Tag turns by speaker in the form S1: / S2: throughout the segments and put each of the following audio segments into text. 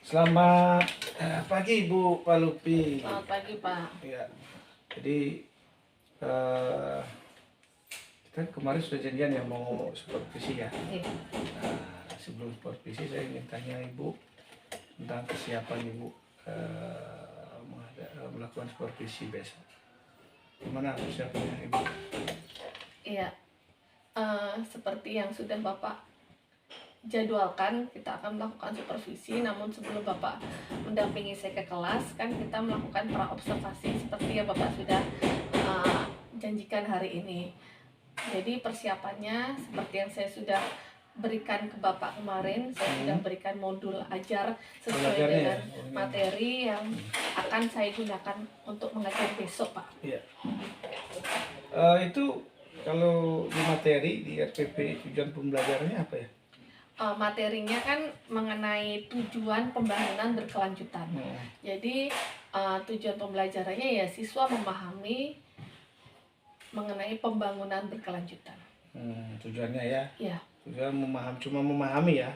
S1: Selamat pagi Ibu Pak Lupi.
S2: Selamat pagi Pak.
S1: Ya, jadi kita kemarin sudah janjian ya mau supervisi ya.
S2: Iya.
S1: Sebelum supervisi saya ingin tanya Ibu tentang kesiapan Ibu melakukan supervisi besok. Gimana persiapannya Ibu?
S2: Iya. Seperti yang sudah Bapak jadwalkan, kita akan melakukan supervisi. Namun sebelum Bapak mendampingi saya ke kelas, kan kita melakukan pra-observasi seperti yang Bapak sudah janjikan hari ini. Jadi persiapannya seperti yang saya sudah berikan ke Bapak kemarin, saya sudah berikan modul ajar sesuai dengan materi yang akan saya gunakan untuk mengajar besok, Pak.
S1: Iya. Itu kalau di materi di RPP tujuan pembelajarannya apa ya?
S2: Materinya kan mengenai tujuan pembangunan berkelanjutan. Jadi tujuan pembelajarannya ya siswa memahami mengenai pembangunan berkelanjutan.
S1: Tujuannya ya?
S2: Iya.
S1: Tujuan cuma memahami ya?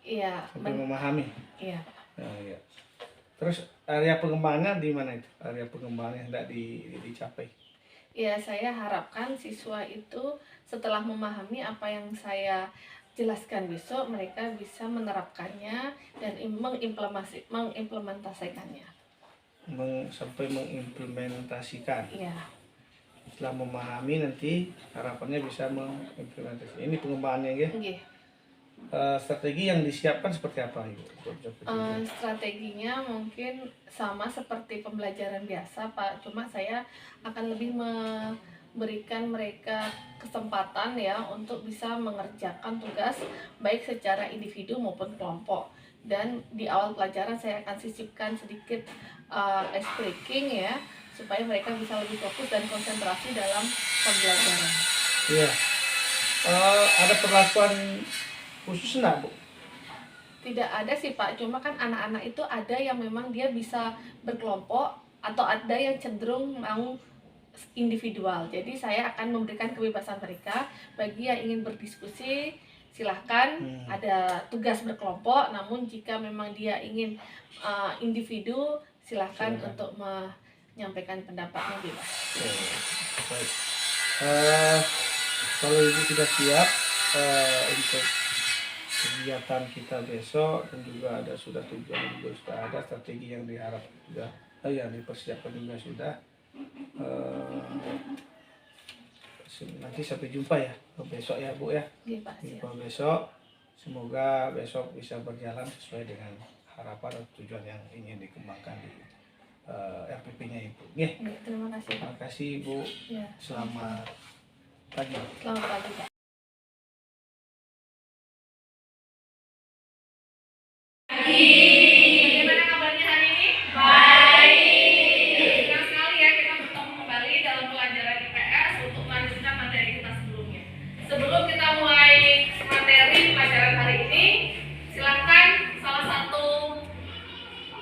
S2: Iya.
S1: Sampai memahami?
S2: Iya.
S1: Iya. Terus area pengembangan di mana itu? Area pengembangan yang tidak dicapai?
S2: Ya, saya harapkan siswa itu setelah memahami apa yang saya jelaskan besok, mereka bisa menerapkannya dan mengimplementasikannya.
S1: Sampai mengimplementasikan.
S2: Iya.
S1: Setelah memahami nanti harapannya bisa mengimplementasikan. Ini pengembangannya ya?
S2: Iya.
S1: Strategi yang disiapkan seperti apa Ibu?
S2: Strateginya mungkin sama seperti pembelajaran biasa Pak, cuma saya akan lebih memberikan mereka kesempatan ya untuk bisa mengerjakan tugas baik secara individu maupun kelompok. Dan di awal pelajaran saya akan sisipkan sedikit ice breaking ya, supaya mereka bisa lebih fokus dan konsentrasi dalam pembelajaran.
S1: Iya. Ada perlakuan khusus enggak, Bu?
S2: Tidak ada sih Pak, cuma kan anak-anak itu ada yang memang dia bisa berkelompok atau ada yang cenderung mau individual. Jadi saya akan memberikan kebebasan mereka. Bagi yang ingin berdiskusi silahkan, ada tugas berkelompok. Namun jika memang dia ingin individu, silahkan untuk menyampaikan pendapatnya bebas.
S1: Baik. Kalau Ibu sudah siap untuk kegiatan kita besok, dan juga sudah tujuan juga sudah ada, strategi yang diharap sudah yang dipersiapkan juga sudah. Nanti sampai jumpa ya besok ya Bu ya.
S2: Iya, Pak.
S1: Jumpa besok, semoga besok bisa berjalan sesuai dengan harapan dan tujuan yang ingin dikembangkan di RPP-nya Ibu.
S2: Terima kasih.
S1: Terima kasih Ibu.
S2: Ya.
S1: Selamat pagi.
S2: Selamat pagi Pak. Bagaimana kabarnya hari ini? Baik. Senang sekali ya kita bertemu kembali dalam pelajaran IPS untuk melanjutkan materi kita sebelumnya. Sebelum kita mulai materi pelajaran hari ini, silakan salah satu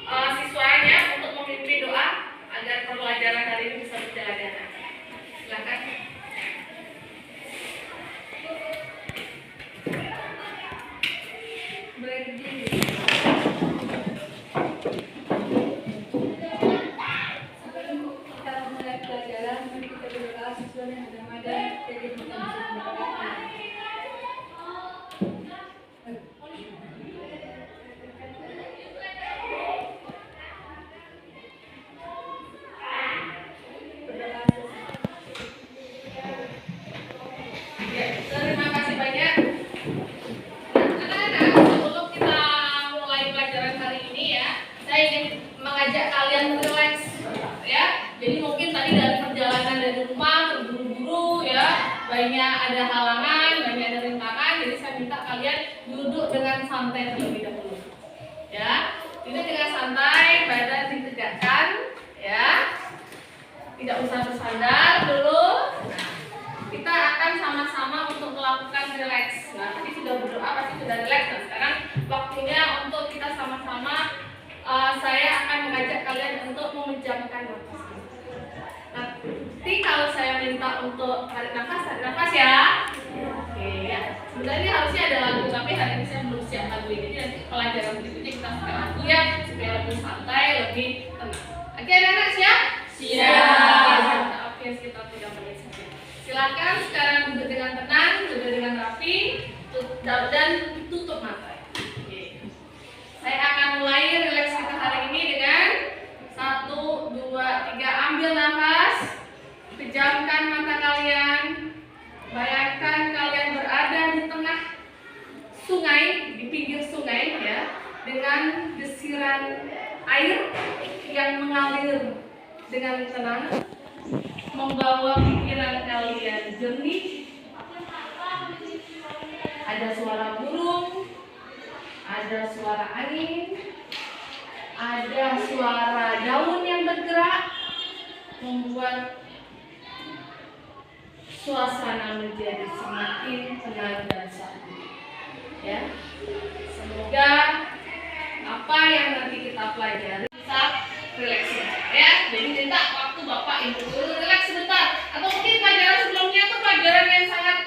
S2: siswanya untuk memimpin doa agar pelajaran hari ini bisa berjalan dengan lancar. Silakan. Berdiri. Terima kasih banyak. Anak-anak, sebelum kita mulai pelajaran hari ini ya, saya ingin mengajak kalian relax ya. Jadi mungkin tadi dari perjalanan dari rumah terburu-buru ya, banyak ada halangan, banyak ada rintangan. Jadi saya minta kalian duduk dengan santai terlebih dahulu. Ya, duduk dengan santai, badan ditegakkan ya. Tidak usah bersandar dulu. Kita akan sama-sama untuk melakukan relax. Nah, tadi sudah berdoa, pasti sudah relax. Nah, sekarang waktunya untuk kita sama-sama. Saya akan mengajak kalian untuk memejamkan nafas. Nanti kalau saya minta untuk tarik nafas ya. Oke ya. Sebenarnya harusnya ada lagu, tapi hari ini saya belum siap lagu ini. Jadi nanti pelajaran berikutnya kita pakai lagu ya. dengan air yang mengalir dengan tenang, membawa pikiran kalian jernih. Ada suara burung, ada suara angin, ada suara daun yang bergerak, membuat suasana menjadi semakin tenang dan sabtu. Ya, semoga apa yang nanti kita pelajari bisa relax ya. Jadi minta waktu Bapak Ibu dulu relax sebentar. Atau mungkin pelajaran sebelumnya itu pelajaran yang sangat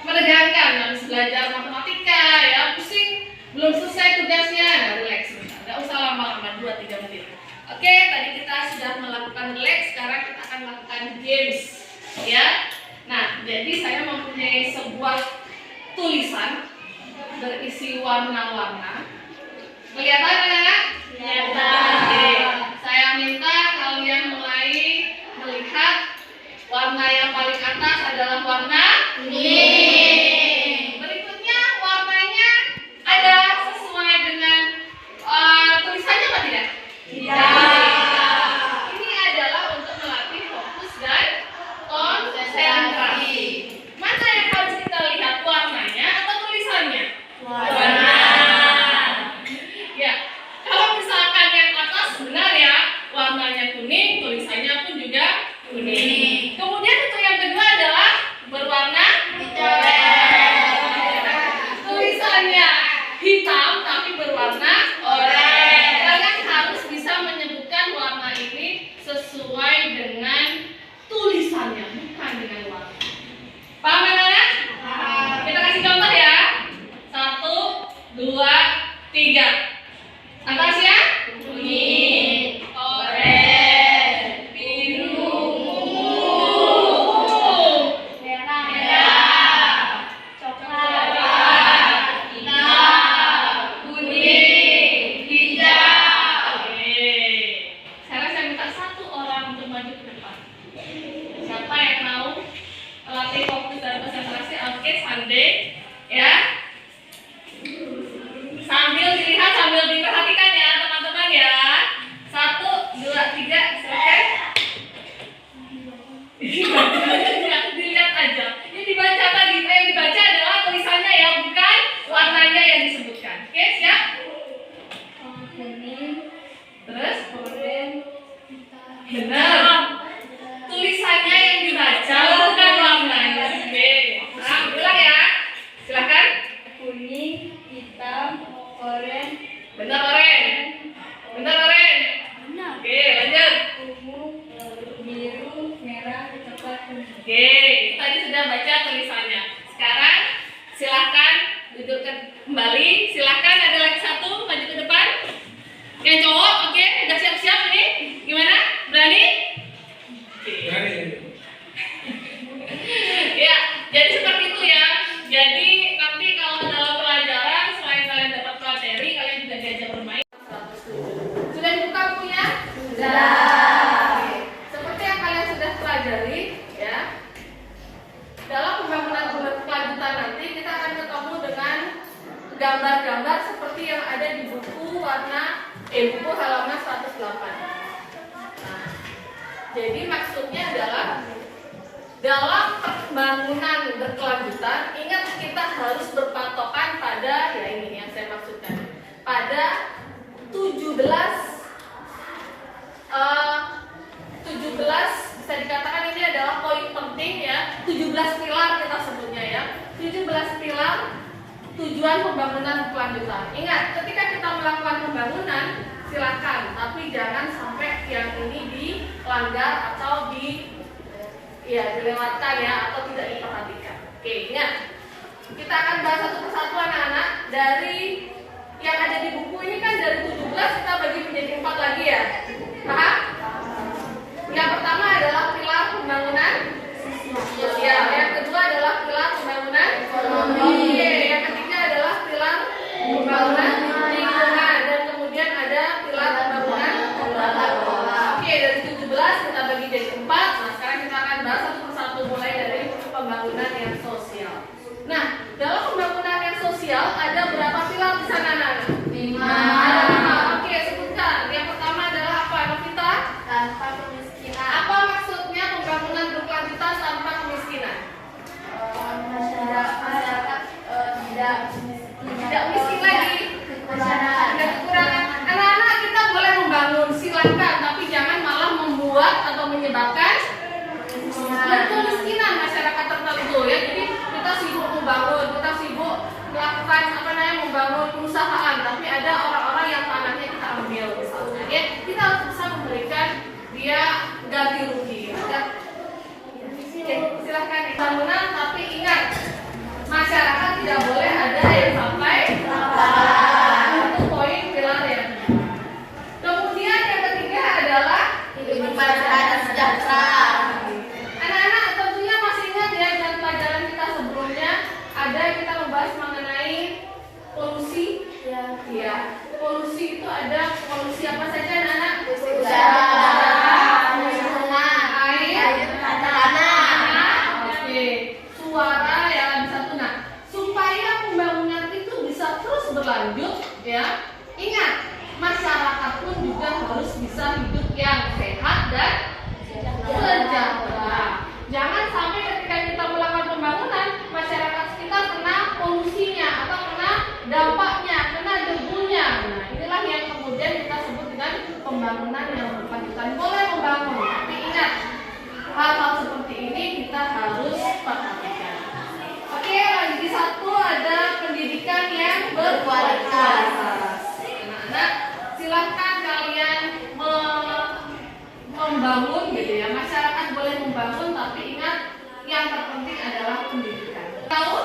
S2: menegangkan, harus belajar matematika ya, pusing, belum selesai tugasnya, nah relax sebentar. Nggak usah lama-lama, 2-3 menit. Oke, tadi kita sudah melakukan relax, sekarang kita akan melakukan games ya. Nah, jadi saya mempunyai sebuah tulisan berisi warna-warna. Kelihatan anak-anak? Kelihatan. Oke, saya minta kalian mulai melihat warna yang paling atas adalah warna kuning. Berikutnya warnanya ada sesuai dengan tulisannya apa tidak? Tidak. Ini adalah untuk melatih fokus dan konsentrasi. Mana yang harus kita lihat, warnanya atau tulisannya? Warna. Ya, kalau misalkan yang atas benar ya, warnanya kuning, tulisannya pun juga kuning. Kemudian untuk yang kedua adalah berwarna hitam. Tulisannya hitam tapi berwarna oranye. Kalian harus bisa menyebutkan warna ini sesuai dengan tulisannya, bukan dengan warna. Paham anak-anak? Kita kasih contoh ya. 1, 2, 3. Atas ya? Kuning, oranye, biru, ungu, merah, coklat, hitam, kuning, hijau. Oke. Sekarang saya minta satu orang untuk maju ke depan. Siapa yang mau latih fokus dan konsentrasi? Oke, Sunday ya. Sambil dilihat, sambil diperhatikan ya teman-teman ya. 1, 2, 3, selesai. Dilihat aja. Ini dibaca tadi, yang dibaca adalah tulisannya ya, bukan warnanya yang disebutkan. Oke, siap? Terus? Benar. Tulisannya yang dibaca, bukan warnanya. Oke. Nah, ulang ya. Silakan.
S3: Kuning, hitam, oranye,
S2: Benar oranye. Benar oranye. Oke, lanjut.
S3: ungu, biru, merah, coklat, kuning.
S2: Oke, tadi sudah baca tulisannya. Sekarang silahkan duduk kembali. Silahkan ada lagi satu maju ke depan. Yang cowok, oke, udah siap-siap ini? Gimana? Berani? Oke. Ya, jadi seperti itu ya. Jadi nanti kalau dalam pelajaran selain kalian dapat materi, kalian juga diajak bermain. Sudah dibuka bukunya? Sudah. Oke. Seperti yang kalian sudah pelajari, ya. Dalam pembangunan berkelanjutan nanti kita akan ketemu dengan gambar-gambar seperti yang ada di buku buku halaman 108. Nah, jadi maksudnya adalah dalam pembangunan berkelanjutan, ingat kita harus berpatokan pada, ya ini yang saya maksudkan, pada 17 bisa dikatakan ini adalah poin penting ya, 17 pilar kita sebutnya ya, 17 pilar tujuan pembangunan berkelanjutan. Ingat, ketika kita melakukan pembangunan, silakan, tapi jangan sampai yang ini dilanggar atau dilewatkan ya, atau tidak diperhatikan. Oke, ingat, kita akan bahas satu persatu anak-anak. Dari yang ada di buku ini kan dari 17 kita bagi menjadi 4 lagi ya. Paham? Yang pertama adalah pilar pembangunan sosial. Yang kedua adalah pilar pembangunan ekonomi. Yang ketiga adalah pilar pembangunan lingkungan. Dan kemudian ada pilar pembangunan tata kelola. Oke, dari 17 kita bagi jadi 4. Nah, sekarang kita akan bahas satu persatu mulai dari pembangunan yang sosial. Nah, dalam pembangunan yang sosial ada berapa pilar di sana, anak-anak? 5. polusi apa saja anak-anak?
S3: Udara, lingkungan,
S2: air,
S3: tanah.
S2: Oke, suara ya lebih satu. Nah, supaya pembangunan itu bisa terus berlanjut, ya. Ingat, masyarakat pun juga harus bisa hidup yang sehat dan sejahtera. Jangan sampai ketika kita melakukan pembangunan, masyarakat sekitar kena polusinya atau kena dampaknya, kena debunya. Nah, inilah yang kemudian kita sebut dengan pembangunan yang berkelanjutan. Boleh membangun, tapi ingat, hal-hal seperti ini kita harus perhatikan. Oke, lagi satu ada pendidikan yang berkualitas. Anak-anak, silahkan kalian membangun gitu ya. Masyarakat boleh membangun, tapi ingat yang terpenting adalah pendidikan. Tahu?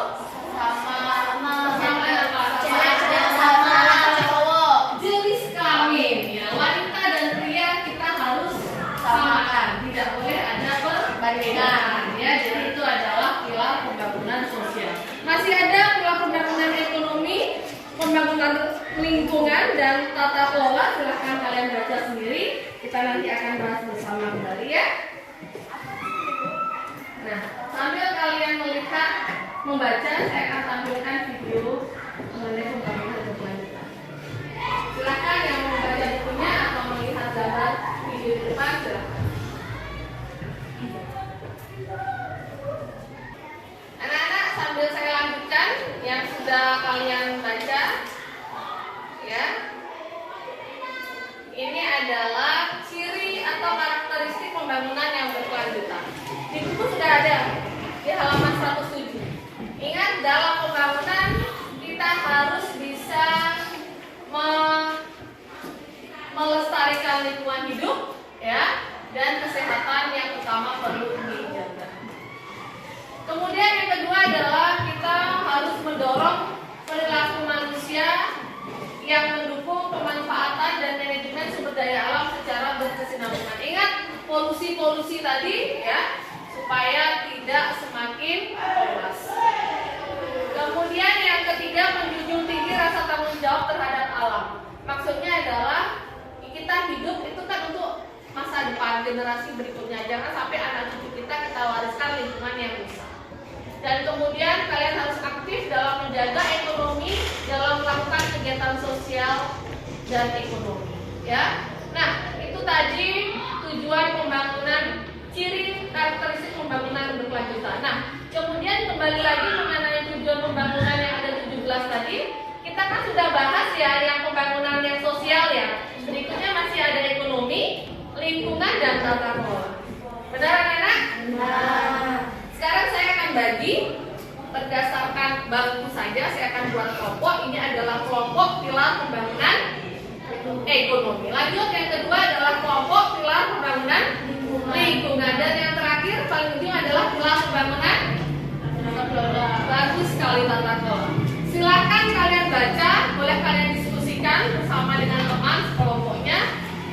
S2: Jenis kelamin ya, wanita dan pria kita harus samakan, tidak boleh ada perbedaan ya. Jadi itu adalah pilar pembangunan sosial. Masih ada pilar pembangunan ekonomi, pembangunan lingkungan dan tata kelola. Silahkan kalian baca sendiri. Kita nanti akan bahas bersama kembali ya. Nah, sambil kalian melihat membaca, saya akan tampilkan video mengenai pembangunan berkelanjutan. Silakan yang mau membaca bukunya atau melihat gambar video di depan, silakan. Anak-anak, sambil saya lanjutkan yang sudah kalian baca, ya. Ini adalah ciri atau karakteristik pembangunan yang berkelanjutan. Di buku sudah ada di halaman 107. Ingat, dalam pembangunan kita harus bisa melestarikan lingkungan hidup, ya, dan kesehatan yang utama perlu dijaga. Kemudian yang kedua adalah kita harus mendorong perilaku manusia yang mendukung pemanfaatan dan manajemen sumber daya alam secara berkesinambungan. Ingat polusi-polusi tadi ya, supaya tidak semakin meluas. Kemudian yang ketiga, menjunjung tinggi rasa tanggung jawab terhadap alam. Maksudnya adalah kita hidup itu kan untuk masa depan generasi berikutnya. Jangan sampai anak cucu kita wariskan lingkungan yang rusak. Dan kemudian kalian harus aktif dalam menjaga ekonomi, dalam melakukan kegiatan sosial dan ekonomi, ya. Nah, itu tadi tujuan pembangunan, ciri karakteristik pembangunan berkelanjutan. Nah, kemudian kembali lagi mengenai tujuan pembangunan yang ada 17 tadi, kita kan sudah bahas ya yang pembangunan yang sosial ya. Berikutnya masih ada ekonomi, lingkungan dan tata kelola. Benar anak-anak? Nah, sekarang saya akan bagi berdasarkan bangku saja. Saya akan buat kelompok. Ini adalah kelompok pilar pembangunan ekonomi. Lanjut, yang kedua adalah kelompok pilar pembangunan lingkungan. Dan yang terakhir paling penting adalah pilar pembangunan. Bagus sekali tata kelola. Silakan kalian baca, boleh kalian diskusikan bersama dengan teman kelompoknya.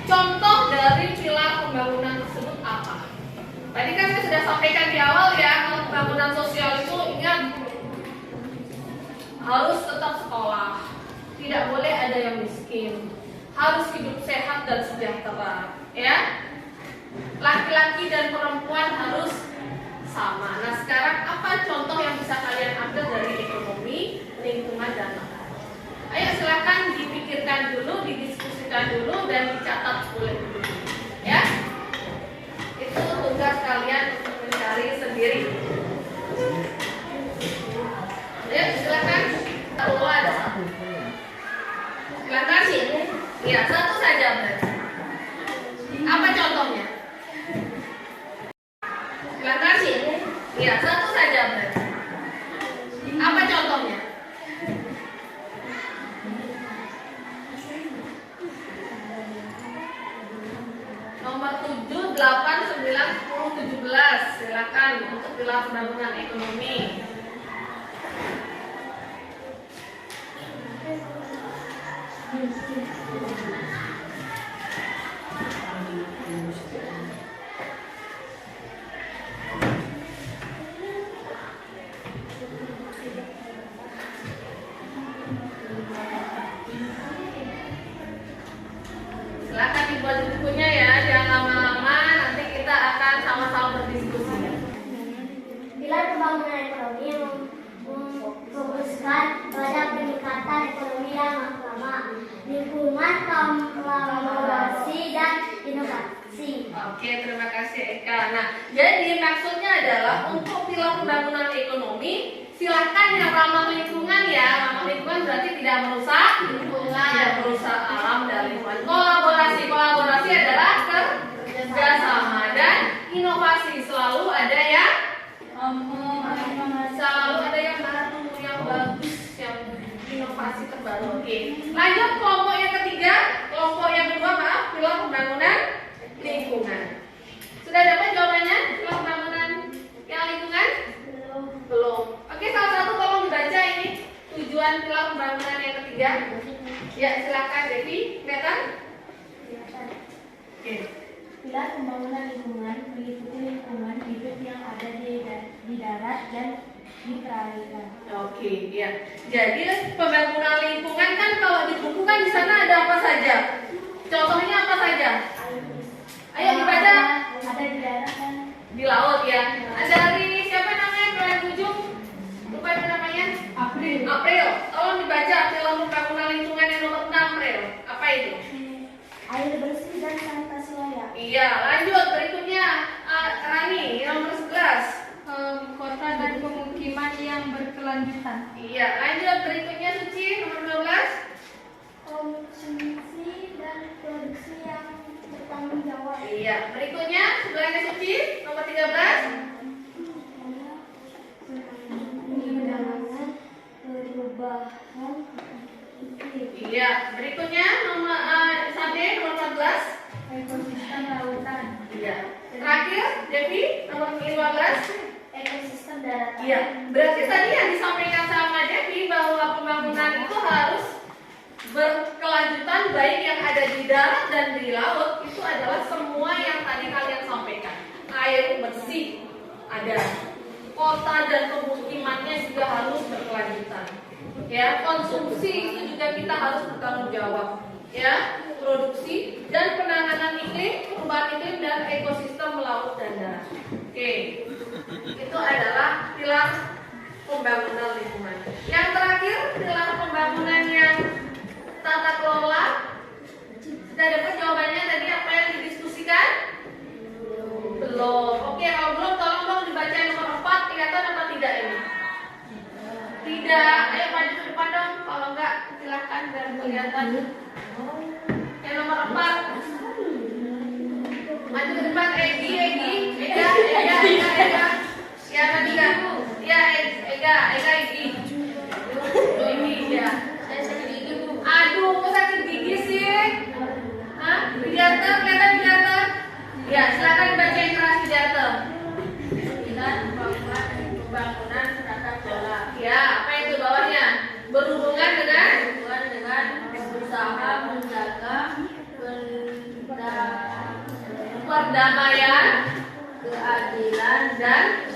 S2: Contoh dari pilar pembangunan tersebut apa? Tadi kan saya sudah sampaikan di awal ya, kalau pembangunan sosial itu ingat harus tetap sekolah, tidak boleh ada yang miskin, harus hidup sehat dan sejahtera, ya. Laki-laki dan perempuan harus sama. Nah, sekarang apa contoh yang bisa kalian ambil dari ekonomi, lingkungan dan tata? Ayo silakan dipikirkan dulu, didiskusikan dulu dan dicatat boleh dulu, ya. Itu tugas kalian untuk mencari sendiri. Ayo silakan. Oh, ada satu. Silakan sih. Iya, satu saja berarti. Apa contohnya? Silakan sih. Iya, satu saja berarti. Apa contohnya? Nomor 7, 8, 9, 10, 17. Silakan untuk pilar pembangunan ekonomi. jadi maksudnya adalah untuk pilar pembangunan ekonomi, silakan yang ramah lingkungan ya. Ramah lingkungan berarti tidak merusak lingkungan, tidak merusak alam dan lingkungan. Kolaborasi adalah kerjasama dan inovasi selalu ada ya. Selalu ada yang baru, yang bagus, yang inovasi terbaru. Oke. Lanjut kelompok yang ketiga, kelompok yang kedua pilar pembangunan lingkungan. Sudah dapat jawabannya? Pilar pembangunan yang lingkungan? Belum. Oke, salah satu tolong dibaca ini tujuan pilar pembangunan yang ketiga. Ya, silakan Devi. Kelihatan? Oke.
S3: Pilar pembangunan lingkungan meliputi lingkungan hidup yang ada di darat dan di perairan.
S2: Oke, ya. Jadi pembangunan lingkungan kan kalau di buku kan di sana ada apa saja? Contohnya apa saja? Ayo dibaca.
S3: Ada di darat dan
S2: Di laut ya. Dari siapa namanya? Kalian ujung? Lupa itu namanya? April. Tolong dibaca pilar pembangunan lingkungan yang nomor 6, April. Apa itu?
S3: air bersih dan sanitasi layak.
S2: Iya, lanjut berikutnya Rani nomor 11.
S3: Kota dan pemukiman yang berkelanjutan.
S2: Iya, lanjut berikutnya Suci nomor 12.
S3: Konsumsi dan produksi yang bertanggung jawab.
S2: Iya, berikutnya sebelahnya Suci nomor 13.
S3: Perubahan iklim.
S2: Iya, berikutnya nomor Sade nomor 14.
S3: Ekosistem lautan.
S2: Iya. Terakhir Devi nomor 15.
S3: Ekosistem daratan.
S2: Iya, berarti tadi yang disampaikan sama Devi bahwa pembangunan itu harus berkelanjutan baik yang ada di darat dan di laut. Itu adalah semua yang tadi kalian sampaikan. Air bersih ada, kota dan pemukimannya juga harus berkelanjutan. Ya, konsumsi itu juga kita harus bertanggung jawab. Ya, produksi dan penanganan iklim, perubahan iklim dan ekosistem laut dan darat. Oke, itu adalah pilar pembangunan lingkungan. Yang terakhir, pilar pembangunan yang tata kelola. Sudah dapat jawabannya tadi apa yang didiskusikan? Belum. Oke, kalau belum tolong dong dibaca nomor 4. Kelihatan apa tidak ini? Tidak. Ayo maju ke depan dong. Kalau enggak silakan biar kelihatan. Yang nomor 4. Maju ke depan. Ega. Ya, Nadia. Ya, Ega. Egi. Ini ya. Aduh, kok sakit gigi sih? Hah? Widianto, kelihatan Widianto? Ya, silakan dibaca yang keras Widianto. Pilar pembangunan tata kelola. Ya, apa itu bawahnya? Berhubungan dengan berusaha menjaga perdamaian, keadilan dan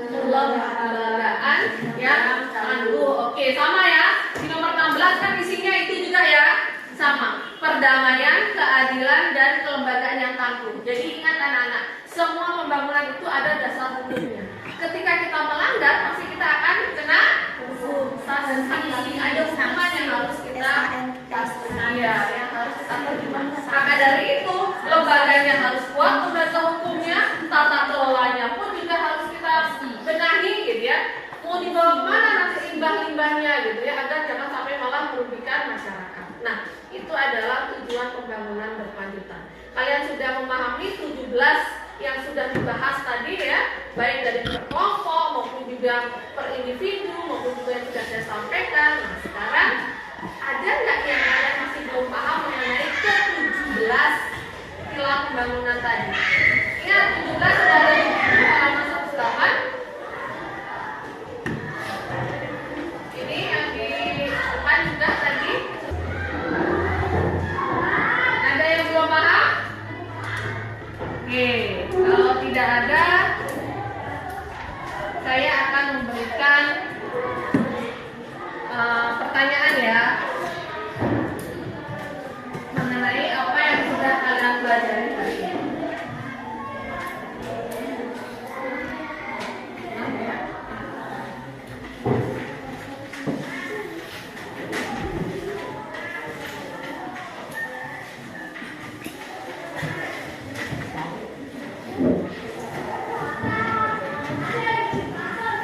S2: kelembagaan yang tangguh. Oke, sama ya. Di nomor 16 kan isinya itu juga ya. Sama. Perdamaian, keadilan dan kelembagaan yang tangguh. Jadi ingat anak-anak, semua pembangunan itu ada dasar hukumnya. Ketika kita melanggar, pasti kita akan kena sanksi. Ada hukuman yang harus kita yang harus kita terima. Maka dari itu, lembaganya harus kuat, lembaga hukumnya, tata kelolanya pun juga harus kita benahi, gitu ya. Mau dibawa kemana nanti limbah-limbahnya, gitu ya, agar jangan sampai malah merugikan masyarakat. Nah, itu adalah tujuan pembangunan berkelanjutan. Kalian sudah memahami 17 yang sudah dibahas tadi ya, baik dari per kelompok maupun juga per individu maupun juga yang sudah saya sampaikan. Nah, sekarang ada nggak yang kalian masih belum paham mengenai ke-17 pilar pembangunan tadi? Ingat 17 sudah ada di buku halaman 18. Ini yang di depan juga tadi. Ada yang belum paham? Oke, kalau tidak ada, saya akan memberikan pertanyaan ya mengenai apa yang sudah kalian pelajari tadi.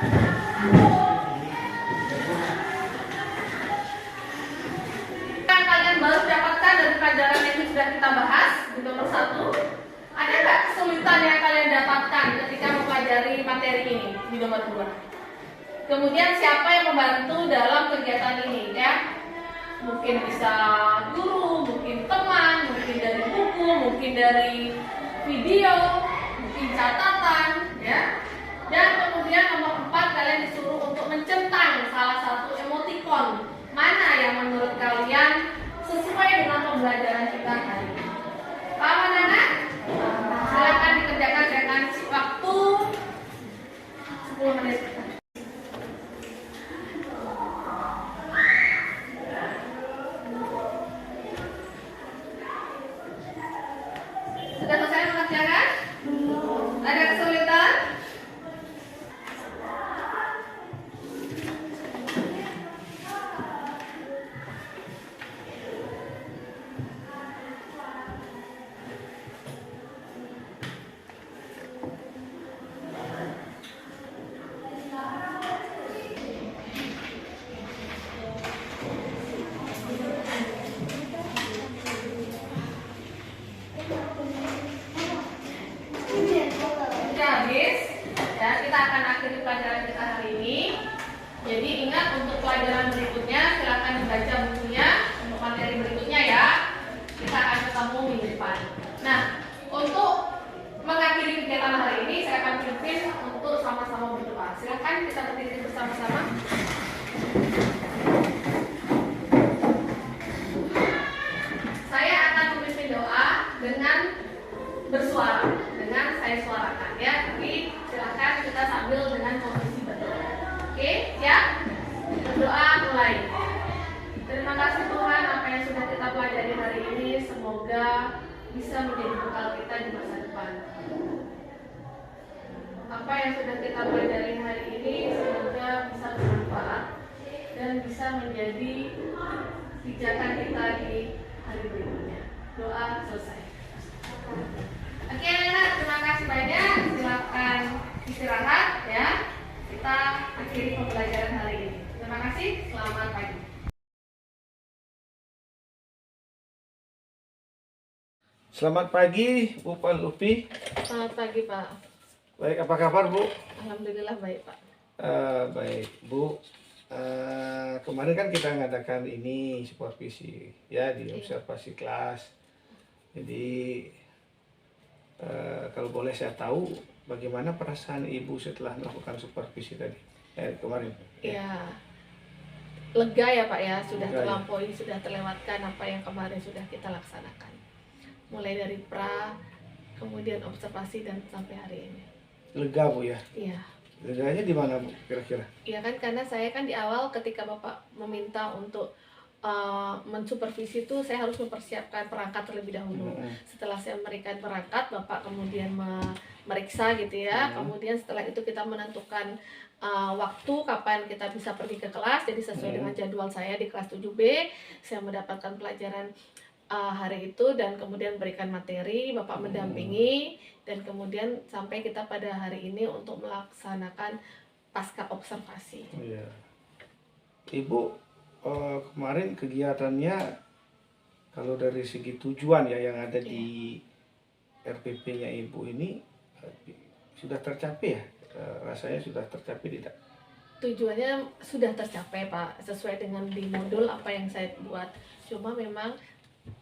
S2: Yang kalian baru dapatkan dari pelajaran yang sudah kita bahas di nomor 1, ada nggak kesulitan yang kalian dapatkan ketika mempelajari materi ini di nomor 2? Kemudian siapa yang membantu dalam kegiatan ini ya? Mungkin bisa guru, mungkin teman, mungkin dari buku, mungkin dari video, mungkin catatan ya. Dan kemudian nomor 4, kalian disuruh untuk mencentang salah satu emoticon mana yang menurut kalian sesuai dengan pembelajaran kita hari ini. Paham anak-anak? Silakan dikerjakan dengan waktu 10 menit. Sudah selesai mengerjakan? Ada kesulitan? Sudah habis ya, kita akan akhiri pelajaran kita hari ini. Jadi ingat, untuk pelajaran berikutnya silakan dibaca bukunya untuk materi berikutnya ya. Kita akan ketemu minggu depan. Nah, untuk mengakhiri kegiatan hari ini saya akan pimpin untuk sama-sama berdoa. Silakan kita berdiri bersama-sama. Saya akan memimpin doa dengan bersuara, dengan saya suarakan ya. Tapi silakan kita sambil dengan posisi berdoa. Oke, siap? Berdoa mulai. Terima kasih Tuhan, apa yang sudah kita pelajari hari ini semoga bisa menjadi bekal kita di masa depan. Apa yang sudah kita pelajari hari ini semoga bisa bermanfaat dan bisa menjadi pijakan kita di hari berikutnya. Doa selesai. Oke anak-anak, terima kasih banyak. Silakan istirahat ya. Kita akhiri pembelajaran hari ini. Terima kasih. Selamat pagi.
S1: Selamat pagi Bu Pak Lupi.
S2: Selamat pagi Pak.
S1: Baik, apa kabar Bu?
S2: Alhamdulillah baik Pak.
S1: Baik Bu. Kemarin kan kita ngadakan ini supervisi ya di observasi kelas. Jadi kalau boleh saya tahu bagaimana perasaan Ibu setelah melakukan supervisi tadi kemarin?
S2: Ya, lega ya Pak ya, sudah
S1: Lega, ya.
S2: terlampaui, sudah terlewatkan apa yang kemarin sudah kita laksanakan. Mulai dari pra, kemudian observasi dan sampai hari ini.
S1: Lega Bu ya?
S2: Iya.
S1: Leganya di mana Bu kira-kira?
S2: Iya kan, karena saya kan di awal ketika Bapak meminta untuk mensupervisi itu saya harus mempersiapkan perangkat terlebih dahulu. Setelah saya memberikan perangkat, Bapak kemudian meriksa gitu ya. Kemudian setelah itu kita menentukan waktu kapan kita bisa pergi ke kelas. Jadi sesuai dengan jadwal saya di kelas 7B, saya mendapatkan pelajaran hari itu dan kemudian berikan materi, Bapak mendampingi dan kemudian sampai kita pada hari ini untuk melaksanakan pasca observasi.
S1: Iya. Ibu kemarin kegiatannya kalau dari segi tujuan ya yang ada di RPP-nya Ibu ini sudah tercapai ya? Rasanya sudah tercapai tidak?
S2: Tujuannya sudah tercapai Pak, sesuai dengan di modul apa yang saya buat. Cuma memang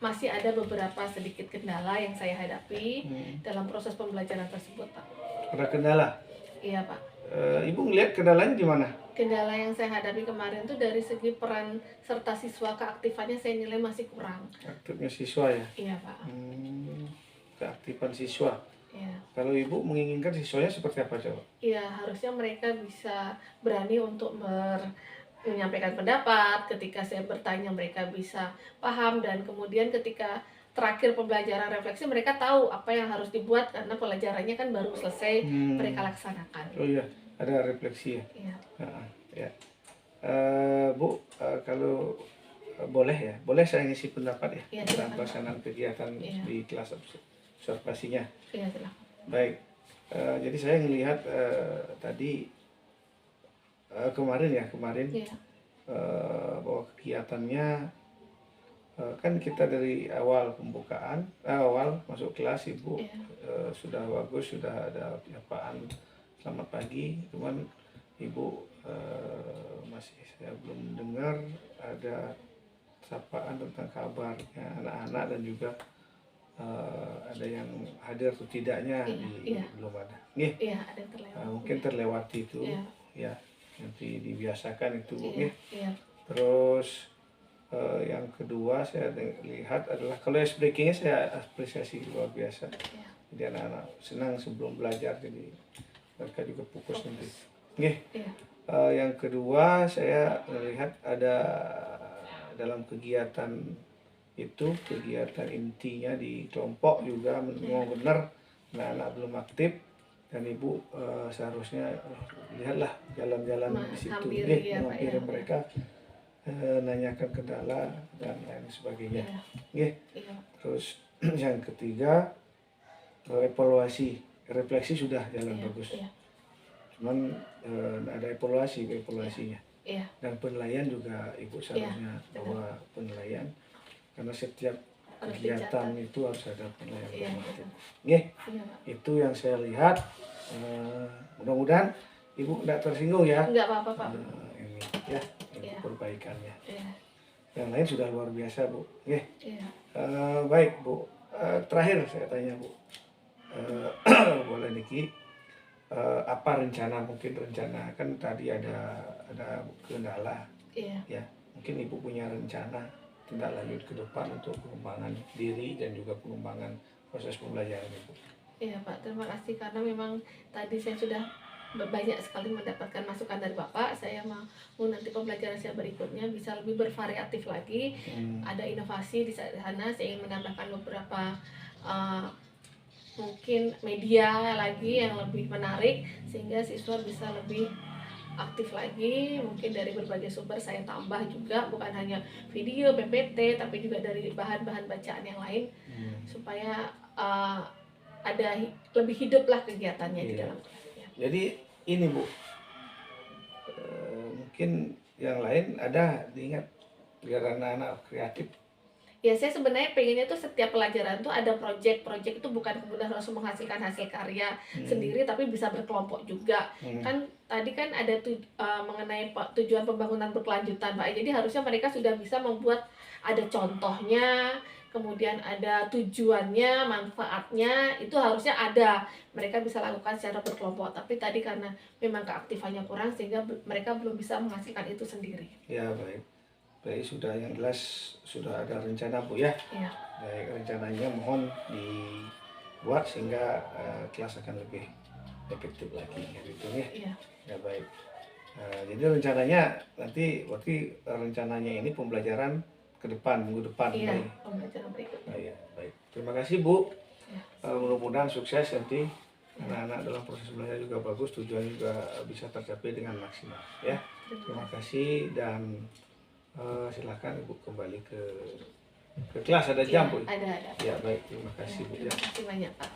S2: masih ada beberapa sedikit kendala yang saya hadapi dalam proses pembelajaran tersebut Pak.
S1: Ada kendala?
S2: Iya Pak.
S1: Ibu ngelihat kendalanya di mana?
S2: Kendala yang saya hadapi kemarin tuh dari segi peran serta siswa, keaktifannya saya nilai masih kurang.
S1: Aktifnya siswa ya?
S2: Iya Pak.
S1: Keaktifan siswa.
S2: Iya.
S1: Kalau Ibu menginginkan siswanya seperti apa coba?
S2: Iya, harusnya mereka bisa berani untuk menyampaikan pendapat. Ketika saya bertanya mereka bisa paham, dan kemudian ketika terakhir pembelajaran refleksi mereka tahu apa yang harus dibuat karena pelajarannya kan baru selesai mereka laksanakan.
S1: Oh iya, ada refleksi ya?
S2: Iya.
S1: Ya. Bu, kalau boleh ya, boleh saya ngisi pendapat ya
S2: Iya,
S1: dalam
S2: silakan,
S1: pelaksanaan kegiatan
S2: Iya.
S1: di kelas observasinya.
S2: Iya, silakan.
S1: Baik, jadi saya melihat tadi kemarin
S2: Iya.
S1: bahwa kegiatannya kan kita dari awal pembukaan, awal masuk kelas Ibu
S2: Iya.
S1: sudah bagus, sudah ada penyapaan selamat pagi, cuman Ibu masih saya belum dengar ada sapaan tentang kabarnya anak-anak dan juga ada yang hadir atau tidaknya
S2: Iya.
S1: belum ada. Nih,
S2: Iya, ada yang terlewat.
S1: mungkin terlewati itu,
S2: Iya.
S1: ya nanti dibiasakan itu Bu.
S2: Iya. Iya.
S1: Terus yang kedua saya lihat adalah kalau ice breakingnya saya apresiasi luar biasa.
S2: Iya.
S1: Jadi anak-anak senang sebelum belajar, jadi mereka juga fokus nanti. Oke.
S2: Iya.
S1: Yang kedua saya melihat ada dalam kegiatan itu, kegiatan intinya di kelompok juga memang benar anak-anak belum aktif dan Ibu seharusnya lihatlah jalan-jalan di situ,
S2: Menghampiri ya, Pak,
S1: menghampiri
S2: ya.
S1: mereka, nanyakan kendala dan lain sebagainya.
S2: Iya.
S1: Oke.
S2: Iya.
S1: Terus yang ketiga evaluasi, refleksi sudah jalan
S2: Iya.
S1: bagus.
S2: Iya.
S1: Cuman ada evaluasinya.
S2: Iya.
S1: Dan penilaian juga Ibu seharusnya
S2: benar.
S1: bahwa penilaian karena setiap
S2: Harus
S1: kegiatan
S2: dicatat.
S1: itu harus ada penilaian.
S2: Iya.
S1: Oke,
S2: Iya, Pak.
S1: itu yang saya lihat. Mudah-mudahan Ibu tidak tersinggung ya.
S2: Enggak apa-apa, Pak.
S1: Ini ya, ini
S2: Iya.
S1: perbaikannya.
S2: Iya.
S1: Yang lain sudah luar biasa Bu. Oke.
S2: Iya.
S1: Baik Bu. Terakhir saya tanya Bu. Boleh Niki. Apa rencana, mungkin rencana kan tadi ada kendala
S2: Iya.
S1: ya, mungkin Ibu punya rencana tindak lanjut ke depan untuk pengembangan diri dan juga pengembangan proses pembelajaran Ibu.
S2: Iya Pak, terima kasih karena memang tadi saya sudah banyak sekali mendapatkan masukan dari Bapak. Saya mau nanti pembelajaran saya berikutnya bisa lebih bervariatif lagi. Ada inovasi di sana. Saya ingin menambahkan beberapa mungkin media lagi yang lebih menarik sehingga siswa bisa lebih aktif lagi. Mungkin dari berbagai sumber saya tambah juga, bukan hanya video, PPT, tapi juga dari bahan-bahan bacaan yang lain supaya ada lebih hiduplah kegiatannya di
S1: Iya.
S2: dalam kelasnya.
S1: Jadi ini Bu, mungkin yang lain ada diingat biar anak-anak kreatif.
S2: Ya saya sebenarnya pengennya tuh setiap pelajaran tuh ada project itu bukan kemudian langsung menghasilkan hasil karya sendiri, tapi bisa berkelompok juga. Kan tadi kan ada mengenai tujuan pembangunan berkelanjutan Pak. Jadi harusnya mereka sudah bisa membuat ada contohnya, kemudian ada tujuannya, manfaatnya, itu harusnya ada. Mereka bisa lakukan secara berkelompok. Tapi tadi karena memang keaktifannya kurang sehingga mereka belum bisa menghasilkan itu sendiri.
S1: Ya baik. Baik, sudah yang jelas sudah ada rencana Bu ya.
S2: Iya.
S1: Baik, rencananya mohon dibuat sehingga kelas akan lebih efektif lagi gitu ya.
S2: Iya.
S1: Ya baik. Jadi rencananya nanti berarti rencananya ini pembelajaran ke depan, minggu depan.
S2: Iya,
S1: Baik.
S2: pembelajaran berikutnya.
S1: Baik, baik. Terima kasih Bu.
S2: Ya.
S1: Mudah-mudahan sukses nanti anak-anak dalam proses belajar juga bagus, tujuan juga bisa tercapai dengan maksimal ya. Terima kasih dan silakan Ibu kembali ke kelas, ada jam Bu.
S2: Ada.
S1: Ya baik, terima kasih Bu ya.
S2: Terima kasih banyak Pak.